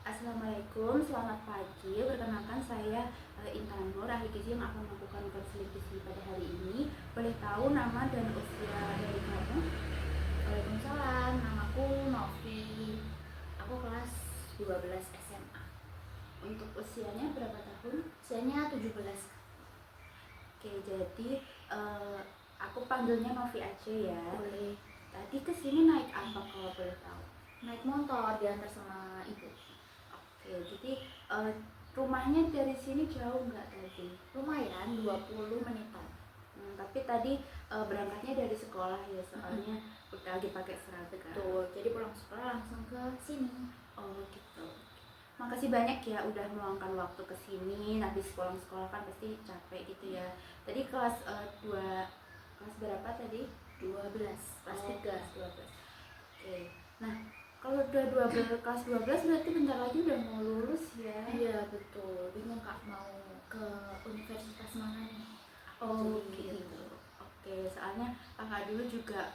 Assalamualaikum, selamat pagi. Perkenalkan saya Intan Nur, ahli gizi yang akan melakukan konseling gizi pada hari ini. Boleh tahu nama dan usia dari kamu? Waalaikumsalam, namaku Novi. Aku kelas 12 SMA. Untuk usianya berapa tahun? Usianya 17. Oke, jadi aku panggilnya Novi aja ya. Boleh. Tadi kesini naik apa kalau boleh tahu? Naik motor diantar sama ibu. Oke, jadi rumahnya dari sini jauh nggak tadi? Lumayan 20 menitan. Tapi tadi berangkatnya dari sekolah ya, soalnya udah lagi pakai seragam. Betul. Jadi pulang sekolah langsung ke sini. Oh gitu. Makasih banyak ya udah meluangkan waktu ke sini. Habis pulang sekolah kan pasti capek gitu ya. Tadi kelas 2 kelas berapa tadi? 12, kelas 3. Kelas 12. Oke. Nah, kalau udah 12 kelas 12 berarti bentar lagi udah mau lulus ya. Iya, betul. Bingung Kak mau ke universitas mana nih? Oh Jadi, gitu. Oke, soalnya kakak dulu juga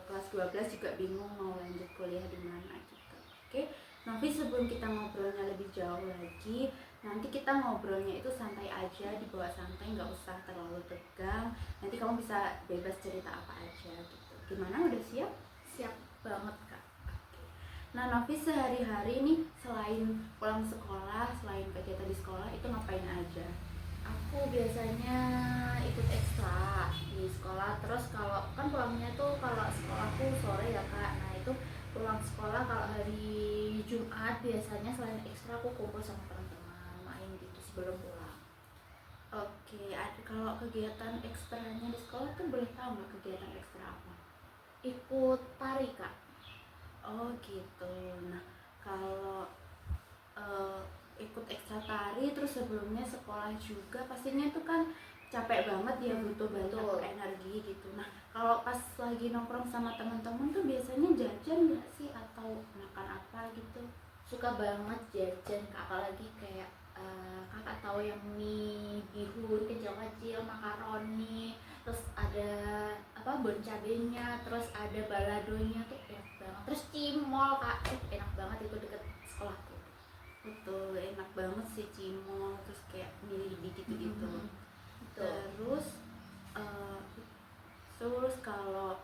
kelas 12 juga bingung mau lanjut kuliah di mana gitu. Oke, nanti sebelum kita ngobrolnya lebih jauh lagi, nanti kita ngobrolnya itu santai aja, dibawa santai, nggak usah terlalu tegang. Nanti kamu bisa bebas cerita apa aja gitu. Gimana, udah siap? siap banget Kak. Nah, Novi sehari-hari nih selain pulang sekolah, selain kegiatan di sekolah itu ngapain aja? Aku biasanya ikut ekstra di sekolah. Terus kalau kan pulangnya tuh kalau sekolahku sore ya Kak. Nah itu pulang sekolah kalau hari Jumat biasanya selain ekstra aku kumpul sama teman-teman main gitu sebelum pulang. Oke, kalau kegiatan ekstranya di sekolah tuh boleh tahu nggak kegiatan ekstra apa? Ikut tari Kak. Oh gitu. Nah, kalau eh, ikut ekstra tari terus sebelumnya sekolah juga pastinya tuh kan capek banget ya, butuh banyak Betul. energi gitu. Nah, kalau pas lagi nongkrong sama teman-teman tuh biasanya jajan nggak sih atau makan apa gitu? Suka banget jajan Kak, apalagi kayak kakak tahu yang mie bihun kecil-kecil, makaroni, terus ada apa bon cabenya, terus ada baladonya tuh enak banget, terus cimol Kak, enak banget itu deket sekolahku. Betul, enak banget sih cimol, terus kayak mie gitu-gitu. Betul. Terus eh, kalau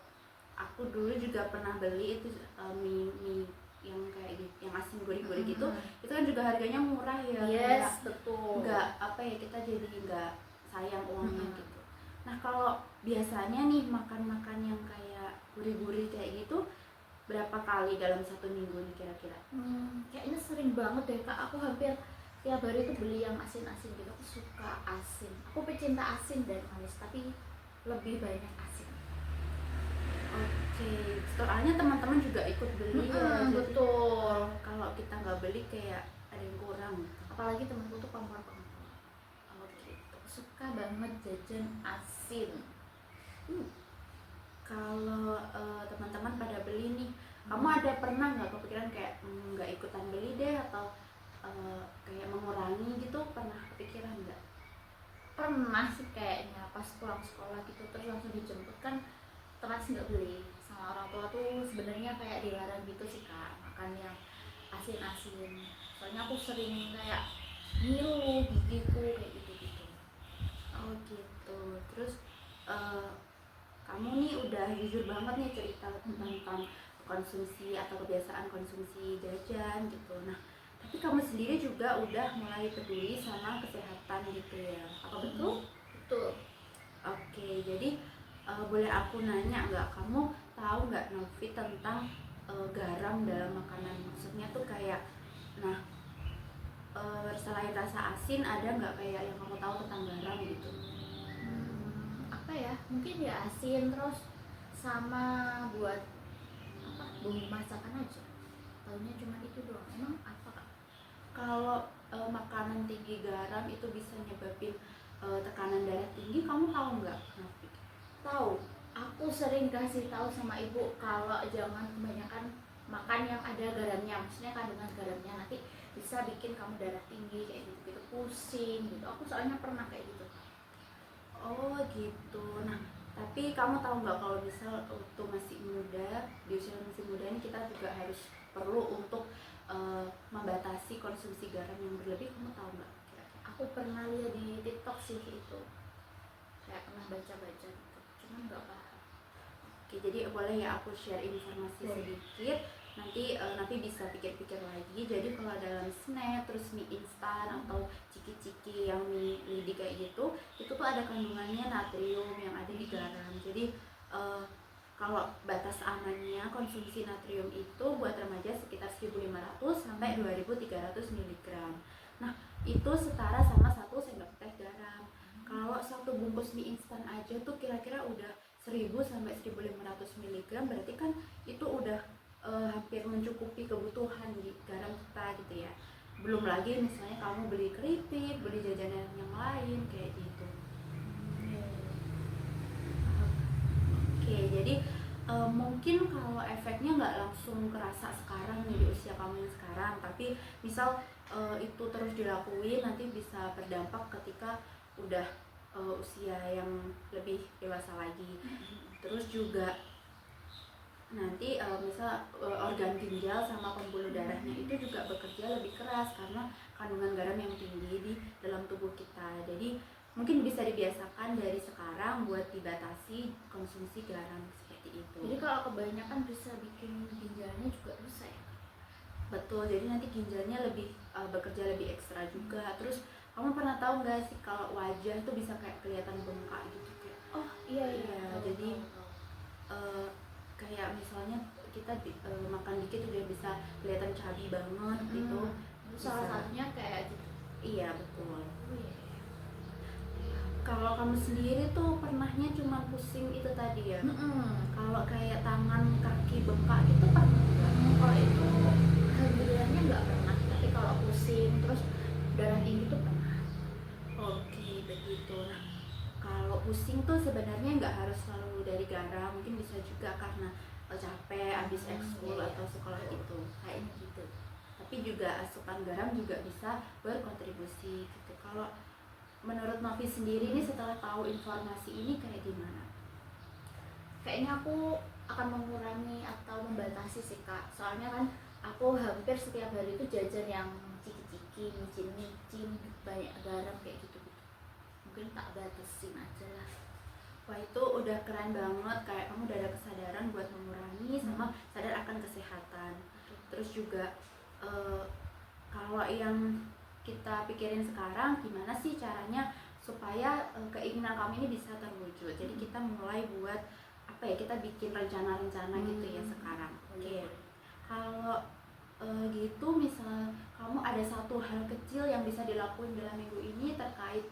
aku dulu juga pernah beli itu mie yang kayak gitu, yang asin gurih-gurih gitu. Itu kan juga harganya murah ya. Yes, betul. Nggak apa ya, kita jadi nggak sayang uangnya gitu. Nah, kalau biasanya nih makan-makan yang kayak gurih-gurih kayak gitu berapa kali dalam satu minggu nih kira-kira? Kayaknya sering banget deh Kak, aku hampir tiap hari tuh beli yang asin-asin gitu. Aku suka asin, aku pecinta asin dan manis, tapi lebih banyak asin. Oke, soalnya teman-teman juga ikut beli ya. Jadi Betul. kalau kita nggak beli kayak ada yang kurang gitu. Apalagi temenku tuh kompor-kompor. Oh gitu. Suka banget jajan asin. Kalau teman-teman pada beli nih, kamu ada pernah nggak kepikiran kayak nggak ikutan beli deh, atau kayak mengurangi gitu, pernah kepikiran nggak? Pernah sih kayaknya pas pulang sekolah gitu terus langsung dijemput kan, otomatis nggak beli. Sama orang tua tuh sebenarnya kayak dilarang gitu sih Kak, makan yang asin-asin. Soalnya aku sering kayak ngilu gigiku kayak gitu-gitu. Oh gitu. Terus eh, kamu nih udah jujur banget nih cerita tentang konsumsi atau kebiasaan konsumsi jajan gitu. Nah, tapi kamu sendiri juga udah mulai peduli sama kesehatan gitu ya, apa betul? Betul. Oke, jadi boleh aku nanya nggak, kamu tahu nggak Novi tentang garam dalam makanan? Maksudnya tuh kayak, nah selain rasa asin ada nggak kayak yang kamu tahu tentang garam gitu? Apa ya, mungkin ya asin, terus sama buat apa, bumbu masakan aja. Tahunya cuma itu doang. Emang apa Kak? Kalau makanan tinggi garam itu bisa nyebabin tekanan darah tinggi, kamu tahu nggak Novi? Tahu, aku sering kasih tahu sama ibu kalau jangan kebanyakan makan yang ada garamnya, maksudnya kandungan garamnya nanti bisa bikin kamu darah tinggi kayak gitu gitu, pusing gitu. Aku soalnya pernah kayak gitu. Oh gitu. Nah, tapi kamu tahu nggak kalau misal waktu masih muda, di usia masih muda ini kita juga harus perlu untuk membatasi konsumsi garam yang berlebih, kamu tahu nggak kira-kira? Aku pernah lihat di TikTok sih itu, kayak pernah baca-baca gitu, cuman nggak paham. Oke, jadi boleh ya aku share informasi Boleh. sedikit. Nanti bisa pikir-pikir lagi. Jadi kalau dalam snack, terus mie instan atau ciki-ciki yang mie lidi kayak gitu, itu tuh ada kandungannya natrium yang ada di garam. Jadi kalau batas amannya konsumsi natrium itu buat remaja sekitar 1.500 sampai 2.300 mg. Nah, itu setara sama 1 sendok teh garam. Kalau satu bungkus mie instan aja tuh kira-kira udah 1.000 sampai 1.500 mg, berarti kan itu udah hampir mencukupi kebutuhan di garam kita gitu ya. Belum lagi misalnya kamu beli keripik, beli jajanan yang lain kayak gitu. Oke, jadi mungkin kalau efeknya nggak langsung kerasa sekarang nih di usia kamu yang sekarang, tapi misal itu terus dilakuin nanti bisa berdampak ketika udah usia yang lebih dewasa lagi. Terus juga nanti misal organ ginjal sama pembuluh darahnya itu juga bekerja lebih keras karena kandungan garam yang tinggi di dalam tubuh kita. Jadi mungkin bisa dibiasakan dari sekarang buat dibatasi konsumsi garam seperti itu. Jadi kalau kebanyakan bisa bikin ginjalnya juga rusak ya? Betul, jadi nanti ginjalnya lebih bekerja lebih ekstra juga. Terus kamu pernah tahu nggak sih kalau wajah itu bisa kayak kelihatan bengkak gitu kayak? Oh iya. Jadi kayak misalnya kita makan dikit udah bisa kelihatan cabi banget gitu. Salah satunya kayak gitu. Iya betul. Oh iya. Kalau kamu sendiri tuh pernahnya cuma pusing itu tadi ya? Kalau kayak tangan kaki bengkak gitu pernah nggak? Kalau itu alhamdulillahnya nggak pernah, tapi kalau pusing terus darah tinggi tuh pernah. Oke, begitu. Nah, kalau pusing tuh sebenarnya nggak harus selalu dari garam, mungkin bisa juga karena capek habis ekskul atau sekolah gitu, kayaknya gitu. Tapi juga asupan garam juga bisa berkontribusi gitu. Kalau menurut Novi sendiri ini setelah tahu informasi ini kayak gimana? Kayaknya aku akan mengurangi atau membatasi sih Kak, soalnya kan aku hampir setiap hari itu jajan yang ciki-ciki, micin-micin, banyak garam kayak gitu. Mungkin tak batasin aja lah. Wah, itu udah keren banget, kayak kamu udah ada kesadaran buat mengurangi sama sadar akan kesehatan. Terus juga kalau yang kita pikirin sekarang gimana sih caranya supaya keinginan kami ini bisa terwujud. Jadi kita mulai buat apa ya, kita bikin rencana-rencana gitu ya sekarang. Oke. Kalau gitu misal kamu ada satu hal kecil yang bisa dilakuin dalam minggu ini terkait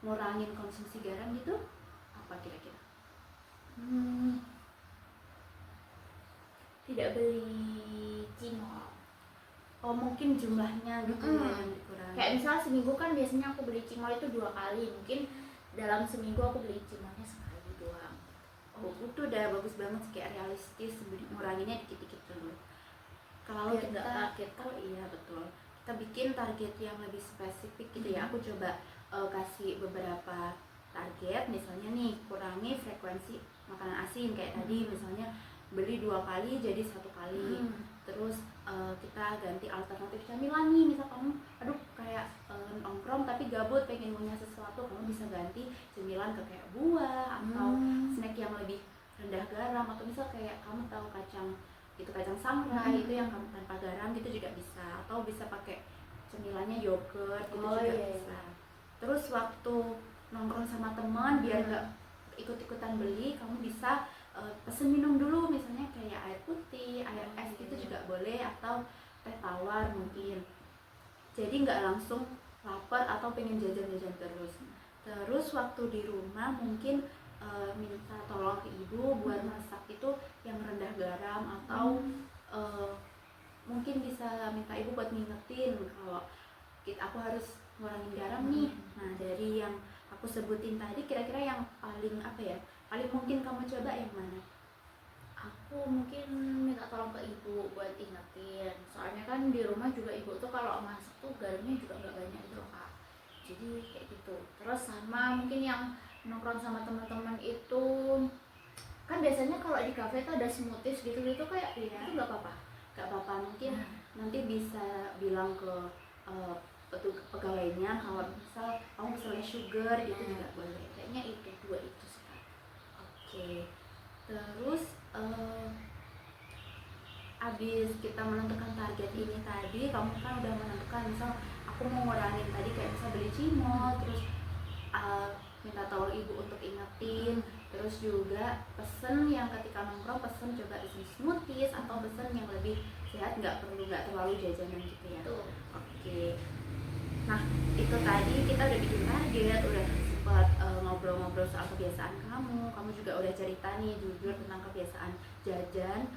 ngurangin konsumsi garam gitu, apa kira-kira? Tidak beli cimol. Oh, mungkin jumlahnya gitu ya yang dikurangi. Kayak misalnya seminggu kan biasanya aku beli cimol itu 2 kali, mungkin dalam seminggu aku beli cimolnya sekali doang. Oh, itu udah bagus banget sih, kayak realistis, nguranginnya dikit-dikit dulu. Kalau Biar kita nggak target. Oh iya betul, kita bikin target yang lebih spesifik gitu ya. Aku coba kasih beberapa target, misalnya nih kurangi frekuensi makanan asin kayak tadi, misalnya beli 2 kali jadi 1 kali. Terus kita ganti alternatif camilan nih, misal kamu aduh kayak nongkrong tapi gabut pengen punya sesuatu, kamu bisa ganti cemilan ke kayak buah atau snack yang lebih rendah garam, atau misal kayak kamu tahu kacang sangrai itu yang kamu tanpa garam gitu juga bisa, atau bisa pakai cemilannya yogurt gitu juga bisa. Terus waktu nongkrong sama teman biar nggak ikut-ikutan beli, kamu bisa pesen minum dulu, misalnya kayak air putih, air es gitu juga boleh, atau teh tawar mungkin. Jadi nggak langsung lapar atau pengen jajan-jajan terus. Terus waktu di rumah mungkin minta tolong ke ibu buat masak itu yang rendah garam, atau mungkin bisa minta ibu buat ngingetin kalau aku harus ngurangin garam nih. Nah, dari yang aku sebutin tadi kira-kira yang paling apa ya, paling mungkin kamu coba yang mana? Aku mungkin minta tolong ke ibu buat ingetin, soalnya kan di rumah juga ibu tuh kalau masak tuh garamnya juga nggak banyak gitu loh Kak, jadi kayak gitu. Terus sama mungkin yang nongkrong sama teman-teman itu kan biasanya kalau di kafe tuh ada smoothies gitu kayak itu nggak apa-apa. Mungkin nanti bisa bilang ke pegawainya kalau misal kamu pesannya sugar gitu juga boleh. Kayaknya itu dua itu sih Kak. Oke, terus abis kita menentukan target ini tadi, kamu kan udah menentukan misal aku mau ngurangin tadi kayak misal beli cimol, terus minta tolong ibu untuk ingetin, terus juga pesen yang ketika nongkrong pesen coba pesen smoothies atau pesen yang lebih sehat, nggak terlalu jajanan gitu ya. Oke. Nah itu tadi kita udah bikin target, udah sempat ngobrol-ngobrol soal kebiasaan kamu juga udah cerita nih jujur tentang kebiasaan jajan.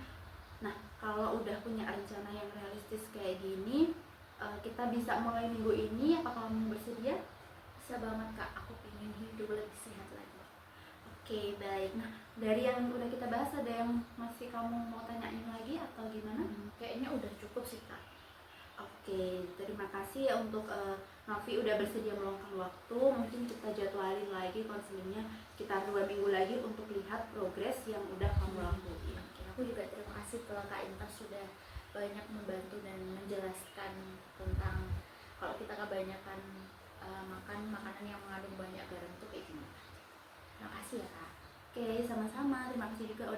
Nah kalau udah punya rencana yang realistis kayak gini, kita bisa mulai minggu ini. Apa kamu bersedia? Bisa banget Kak, aku pengen hidup lebih sehat lagi. Oke, baik. Nah dari yang udah kita bahas ada yang masih kamu mau tanyain lagi atau gimana? Kayaknya udah cukup sih Kak. Oke, terima kasih ya untuk Novi udah bersedia meluangkan waktu. Mungkin kita jadwalin lagi konselingnya sekitar 2 minggu lagi untuk lihat progres yang udah kamu lakuin. Aku juga terima kasih ke Kak Intas sudah banyak membantu dan menjelaskan tentang kalau kita kebanyakan makan makanan yang mengandung banyak garam itu kayak gimana. Terima kasih ya Kak. Oke, sama-sama. Terima kasih juga